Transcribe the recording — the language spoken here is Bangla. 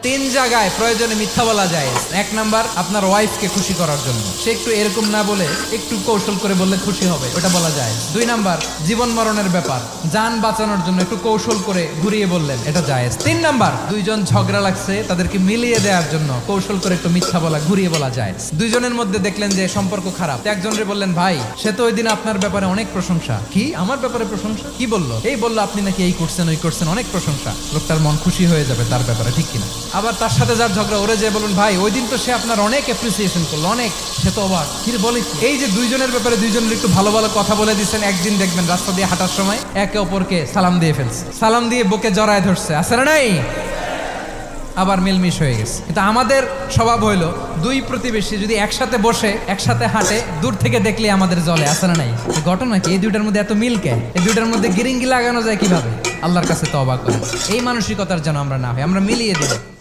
তিন জায়গায় প্রয়োজনে মিথ্যা বলা যায়। এক নাম্বার, আপনার ওয়াইফকে খুশি করার জন্য, সে একটু এরকম না বলে একটু কৌশল করে বললে খুশি হবে, ওটা বলা যায়। দুই নাম্বার, জীবন মরণের ব্যাপার, যান বাঁচানোর জন্য একটু কৌশল করে ঘুরিয়ে বললেন, এটা জায়েজ। তিন নাম্বার, দুইজন ঝগড়া লাগছে, তাদেরকে মিলিয়ে দেওয়ার জন্য কৌশল করে একটু মিথ্যা বলা, ঘুরিয়ে বলা যায়। দুইজনের মধ্যে দেখলেন যে সম্পর্ক খারাপ, একজনরে বললেন, ভাই সে তো ওই দিন আপনার ব্যাপারে অনেক প্রশংসা। কি আমার ব্যাপারে প্রশংসা? কি বললো? এই বললো আপনি নাকি এই করছেন ওই করছেন, অনেক প্রশংসা। লোকটার মন খুশি হয়ে যাবে তার ব্যাপারে, ঠিক কিনা? আবার তার সাথে যার ঝগড়া, ওরে যে বলুন, ভাই ওই দিন তো সে আপনার অনেক অ্যাপ্রিসিয়েশন করলো, অনেক, সে তো অবাক। কি বলে? এই যে দুইজনের ব্যাপারে দুইজনের একটু ভালো ভালো কথা বলে দিচ্ছেন, একদিন দেখবেন রাস্তা দিয়ে হাঁটার সময় একে অপরকে সালাম দিয়ে ফেলছে, সালাম দিয়ে বুকে জড়ায় ধরছে, আছে না নাই? আবার মিলমিশ হয়ে গেছে। কিন্তু আমাদের স্বভাব হইলো, দুই প্রতিবেশী যদি একসাথে বসে একসাথে হাঁটে, দূর থেকে দেখলে আমাদের জলে, আছে না নাই? ঘটনা কি? এই দুইটার মধ্যে এত মিল কে? এই দুইটার মধ্যে গিরিঙ্গি লাগানো যায় কিভাবে? আল্লাহর কাছে তওবা করেন, এই মানসিকতার যেন আমরা না হয়, আমরা মিলিয়ে দিই।